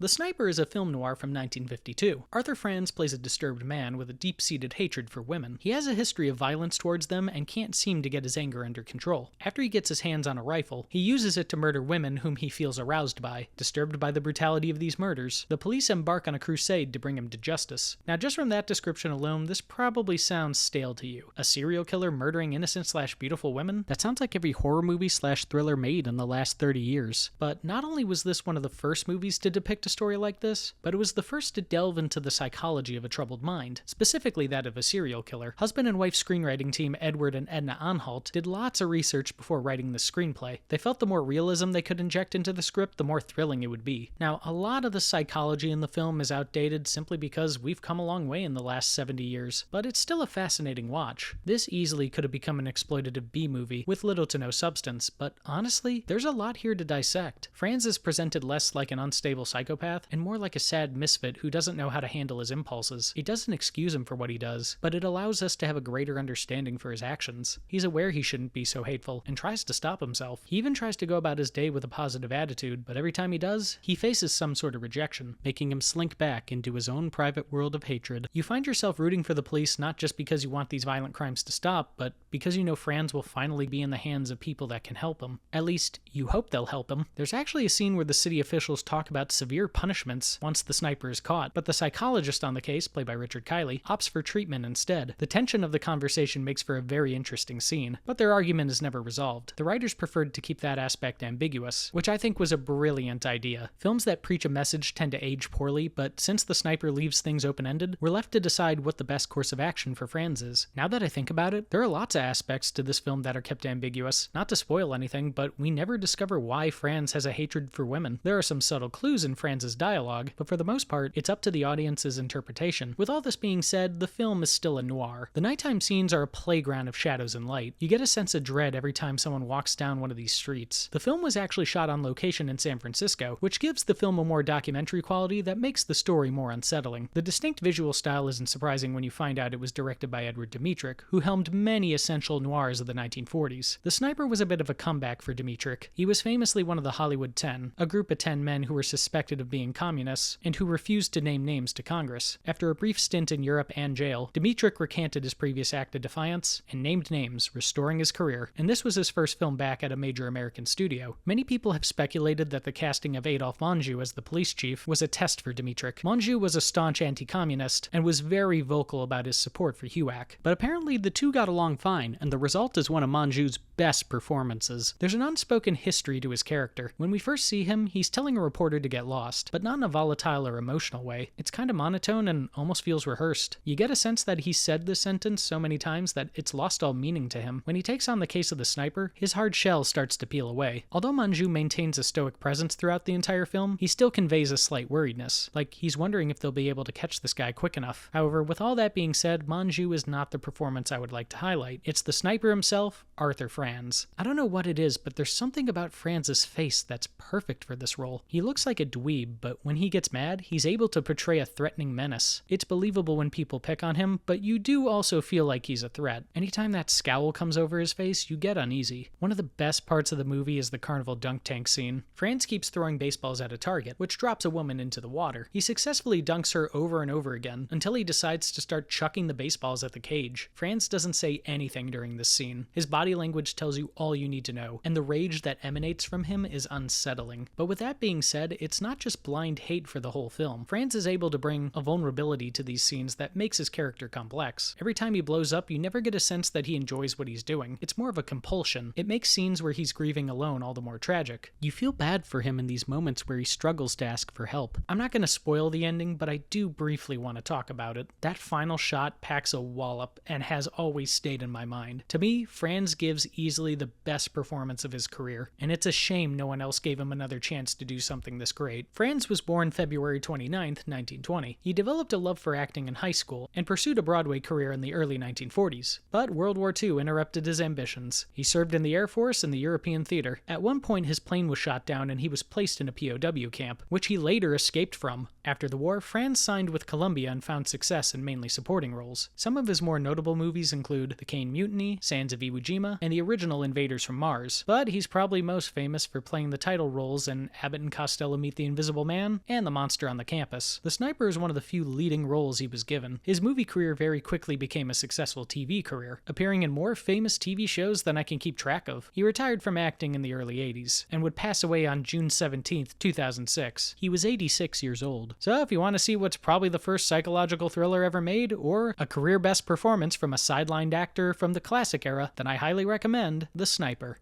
The Sniper is a film noir from 1952. Arthur Franz plays a disturbed man with a deep-seated hatred for women. He has a history of violence towards them and can't seem to get his anger under control. After he gets his hands on a rifle, he uses it to murder women whom he feels aroused by. Disturbed by the brutality of these murders, the police embark on a crusade to bring him to justice. Now, just from that description alone, this probably sounds stale to you. A serial killer murdering innocent/beautiful women? That sounds like every horror movie/thriller made in the last 30 years. But not only was this one of the first movies to depict a story like this, but it was the first to delve into the psychology of a troubled mind, specifically that of a serial killer. Husband and wife screenwriting team Edward and Edna Anhalt did lots of research before writing the screenplay. They felt the more realism they could inject into the script, the more thrilling it would be. Now, a lot of the psychology in the film is outdated simply because we've come a long way in the last 70 years, but it's still a fascinating watch. This easily could have become an exploitative B-movie with little to no substance, but honestly, there's a lot here to dissect. Franz is presented less like an unstable psychopath and more like a sad misfit who doesn't know how to handle his impulses. It doesn't excuse him for what he does, but it allows us to have a greater understanding for his actions. He's aware he shouldn't be so hateful and tries to stop himself. He even tries to go about his day with a positive attitude, but every time he does, he faces some sort of rejection, making him slink back into his own private world of hatred. You find yourself rooting for the police not just because you want these violent crimes to stop, but because you know Franz will finally be in the hands of people that can help him. At least, you hope they'll help him. There's actually a scene where the city officials talk about severe punishments once the sniper is caught, but the psychologist on the case, played by Richard Kiley, opts for treatment instead. The tension of the conversation makes for a very interesting scene, but their argument is never resolved. The writers preferred to keep that aspect ambiguous, which I think was a brilliant idea. Films that preach a message tend to age poorly, but since the sniper leaves things open-ended, we're left to decide what the best course of action for Franz is. Now that I think about it, there are lots of aspects to this film that are kept ambiguous. Not to spoil anything, but we never discover why Franz has a hatred for women. There are some subtle clues in Franz's dialogue, but for the most part, it's up to the audience's interpretation. With all this being said, the film is still a noir. The nighttime scenes are a playground of shadows and light. You get a sense of dread every time someone walks down one of these streets. The film was actually shot on location in San Francisco, which gives the film a more documentary quality that makes the story more unsettling. The distinct visual style isn't surprising when you find out it was directed by Edward Dmytryk, who helmed many essential noirs of the 1940s. The Sniper was a bit of a comeback for Dmytryk. He was famously one of the Hollywood 10, a group of 10 men who were suspected of being communists and who refused to name names to Congress. After a brief stint in Europe and jail, Dmytryk recanted his previous act of defiance and named names, restoring his career, and this was his first film back at a major American studio. Many people have speculated that the casting of Adolphe Menjou as the police chief was a test for Dmytryk. Menjou was a staunch anti-communist and was very vocal about his support for HUAC, but apparently the two got along fine, and the result is one of Menjou's best performances. There's an unspoken history to his character. When we first see him, he's telling a reporter to get lost, but not in a volatile or emotional way. It's kind of monotone and almost feels rehearsed. You get a sense that he said this sentence so many times that it's lost all meaning to him. When he takes on the case of the sniper, his hard shell starts to peel away. Although Menjou maintains a stoic presence throughout the entire film, he still conveys a slight worriedness, like he's wondering if they'll be able to catch this guy quick enough. However, with all that being said, Menjou is not the performance I would like to highlight. It's the sniper himself, Arthur Franz. I don't know what it is, but there's something about Franz's face that's perfect for this role. He looks like a dweeb, but when he gets mad, he's able to portray a threatening menace. It's believable when people pick on him, but you do also feel like he's a threat. Anytime that scowl comes over his face, you get uneasy. One of the best parts of the movie is the carnival dunk tank scene. Franz keeps throwing baseballs at a target, which drops a woman into the water. He successfully dunks her over and over again, until he decides to start chucking the baseballs at the cage. Franz doesn't say anything during this scene. His body language tells you all you need to know, and the rage that emanates from him is unsettling. But with that being said, it's not just blind hate for the whole film. Franz is able to bring a vulnerability to these scenes that makes his character complex. Every time he blows up, you never get a sense that he enjoys what he's doing. It's more of a compulsion. It makes scenes where he's grieving alone all the more tragic. You feel bad for him in these moments where he struggles to ask for help. I'm not going to spoil the ending, but I do briefly want to talk about it. That final shot packs a wallop and has always stayed in my mind. To me, Franz gives easily the best performance of his career, and it's a shame no one else gave him another chance to do something this great. Franz was born February 29th, 1920. He developed a love for acting in high school and pursued a Broadway career in the early 1940s, but World War II interrupted his ambitions. He served in the Air Force and the European theater. At one point, his plane was shot down and he was placed in a POW camp, which he later escaped from. After the war, Franz signed with Columbia and found success in mainly supporting roles. Some of his more notable movies include The Caine Mutiny, Sands of Iwo Jima, and the original original Invaders from Mars, but he's probably most famous for playing the title roles in Abbott and Costello Meet the Invisible Man and The Monster on the Campus. The Sniper is one of the few leading roles he was given. His movie career very quickly became a successful TV career, appearing in more famous TV shows than I can keep track of. He retired from acting in the early 80s, and would pass away on June 17th, 2006. He was 86 years old. So if you want to see what's probably the first psychological thriller ever made, or a career best performance from a sidelined actor from the classic era, then I highly recommend The Sniper.